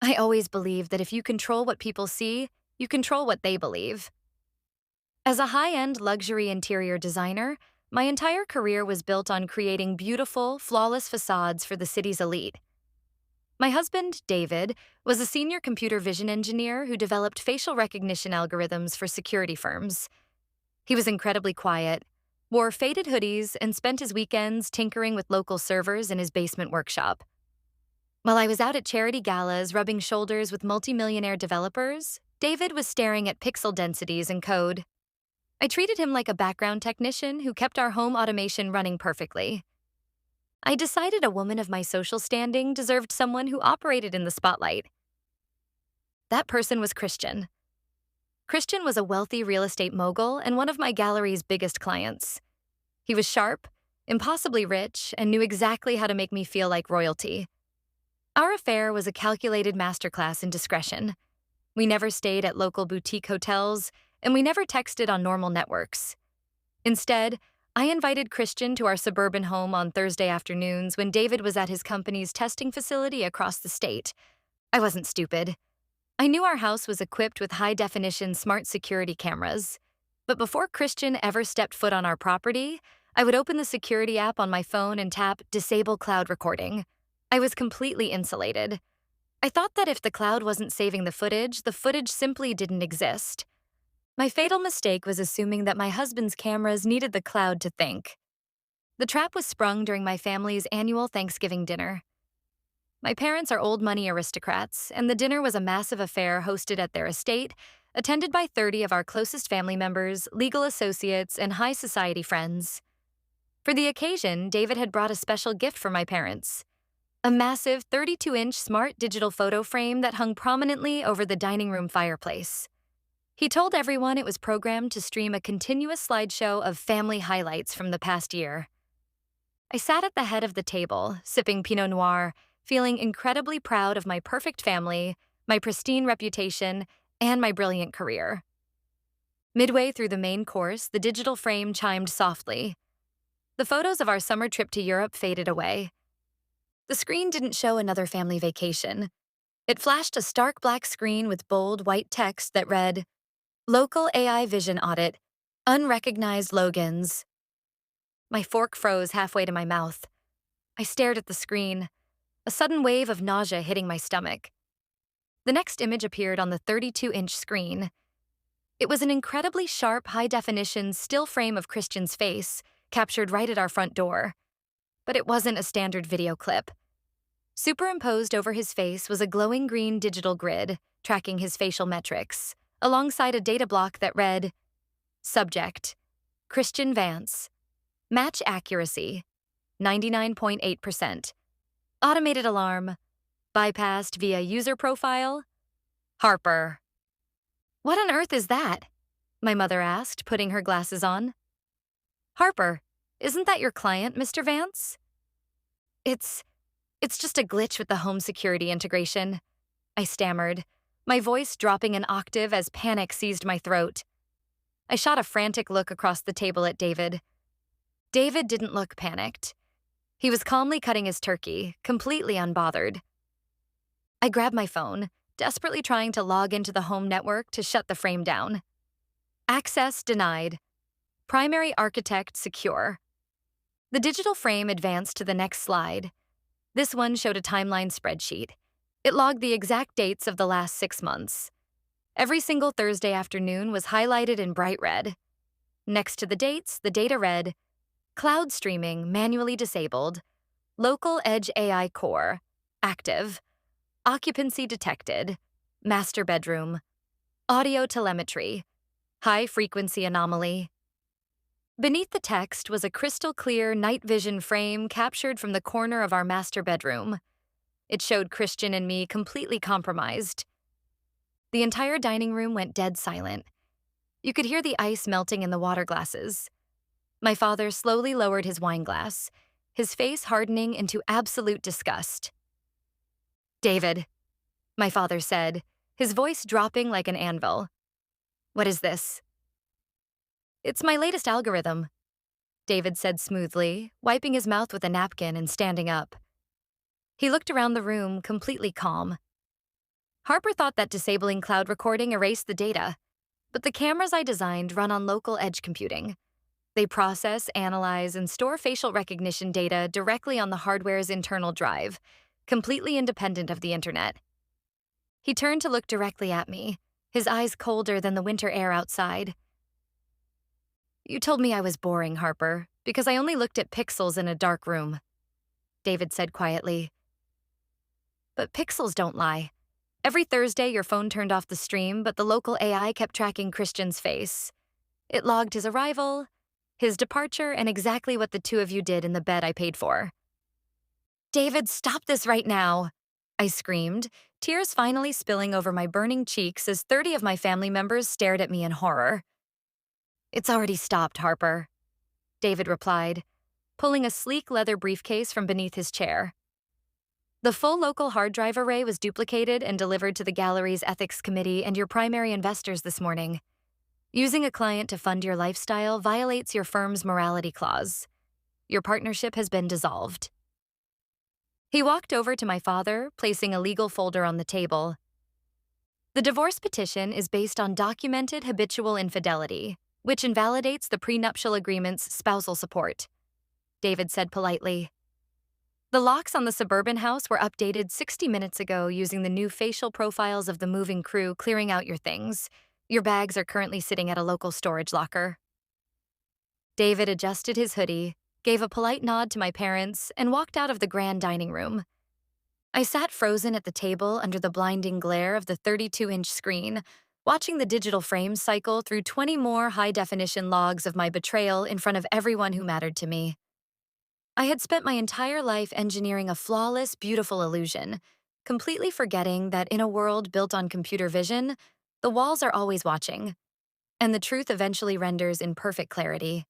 I always believed that if you control what people see, you control what they believe. As a high-end luxury interior designer, my entire career was built on creating beautiful, flawless facades for the city's elite. My husband, David, was a senior computer vision engineer who developed facial recognition algorithms for security firms. He was incredibly quiet, wore faded hoodies, and spent his weekends tinkering with local servers in his basement workshop. While I was out at charity galas rubbing shoulders with multimillionaire developers, David was staring at pixel densities and code. I treated him like a background technician who kept our home automation running perfectly. I decided a woman of my social standing deserved someone who operated in the spotlight. That person was Christian. Christian was a wealthy real estate mogul and one of my gallery's biggest clients. He was sharp, impossibly rich, and knew exactly how to make me feel like royalty. Our affair was a calculated masterclass in discretion. We never stayed at local boutique hotels, and we never texted on normal networks. Instead, I invited Christian to our suburban home on Thursday afternoons when David was at his company's testing facility across the state. I wasn't stupid. I knew our house was equipped with high-definition smart security cameras. But before Christian ever stepped foot on our property, I would open the security app on my phone and tap Disable Cloud Recording. I was completely insulated. I thought that if the cloud wasn't saving the footage simply didn't exist. My fatal mistake was assuming that my husband's cameras needed the cloud to think. The trap was sprung during my family's annual Thanksgiving dinner. My parents are old money aristocrats, and the dinner was a massive affair hosted at their estate, attended by 30 of our closest family members, legal associates, and high society friends. For the occasion, David had brought a special gift for my parents. A massive 32-inch smart digital photo frame that hung prominently over the dining room fireplace. He told everyone it was programmed to stream a continuous slideshow of family highlights from the past year. I sat at the head of the table, sipping Pinot Noir, feeling incredibly proud of my perfect family, my pristine reputation, and my brilliant career. Midway through the main course, the digital frame chimed softly. The photos of our summer trip to Europe faded away. The screen didn't show another family vacation. It flashed a stark black screen with bold white text that read, Local AI Vision Audit, Unrecognized Logins. My fork froze halfway to my mouth. I stared at the screen, a sudden wave of nausea hitting my stomach. The next image appeared on the 32-inch screen. It was an incredibly sharp, high-definition still frame of Christian's face, captured right at our front door. But it wasn't a standard video clip. Superimposed over his face was a glowing green digital grid, tracking his facial metrics, alongside a data block that read, Subject, Christian Vance. Match accuracy, 99.8%. Automated alarm, bypassed via user profile. Harper. What on earth is that? My mother asked, putting her glasses on. Harper, isn't that your client, Mr. Vance? It's just a glitch with the home security integration, I stammered, my voice dropping an octave as panic seized my throat. I shot a frantic look across the table at David. David didn't look panicked. He was calmly cutting his turkey, completely unbothered. I grabbed my phone, desperately trying to log into the home network to shut the frame down. Access denied. Primary architect secure. The digital frame advanced to the next slide. This one showed a timeline spreadsheet. It logged the exact dates of the last 6 months. Every single Thursday afternoon was highlighted in bright red. Next to the dates, the data read, Cloud streaming manually disabled, Local Edge AI Core, active, Occupancy detected, Master bedroom, Audio telemetry, High frequency anomaly. Beneath the text was a crystal-clear night vision frame captured from the corner of our master bedroom. It showed Christian and me completely compromised. The entire dining room went dead silent. You could hear the ice melting in the water glasses. My father slowly lowered his wine glass, his face hardening into absolute disgust. David, my father said, his voice dropping like an anvil. What is this? It's my latest algorithm, David said smoothly, wiping his mouth with a napkin and standing up. He looked around the room, completely calm. Harper thought that disabling cloud recording erased the data, but the cameras I designed run on local edge computing. They process, analyze, and store facial recognition data directly on the hardware's internal drive, completely independent of the internet. He turned to look directly at me, his eyes colder than the winter air outside. "You told me I was boring, Harper, because I only looked at pixels in a dark room," David said quietly. "But pixels don't lie. Every Thursday, your phone turned off the stream, but the local AI kept tracking Christian's face. It logged his arrival, his departure, and exactly what the two of you did in the bed I paid for." "David, stop this right now," I screamed, tears finally spilling over my burning cheeks as 30 of my family members stared at me in horror. "It's already stopped, Harper," David replied, pulling a sleek leather briefcase from beneath his chair. "The full local hard drive array was duplicated and delivered to the gallery's ethics committee and your primary investors this morning. Using a client to fund your lifestyle violates your firm's morality clause. Your partnership has been dissolved." He walked over to my father, placing a legal folder on the table. "The divorce petition is based on documented habitual infidelity, which invalidates the prenuptial agreement's spousal support," David said politely. "The locks on the suburban house were updated 60 minutes ago using the new facial profiles of the moving crew clearing out your things. Your bags are currently sitting at a local storage locker." David adjusted his hoodie, gave a polite nod to my parents, and walked out of the grand dining room. I sat frozen at the table under the blinding glare of the 32-inch screen, watching the digital frames cycle through 20 more high-definition logs of my betrayal in front of everyone who mattered to me. I had spent my entire life engineering a flawless, beautiful illusion, completely forgetting that in a world built on computer vision, the walls are always watching, and the truth eventually renders in perfect clarity.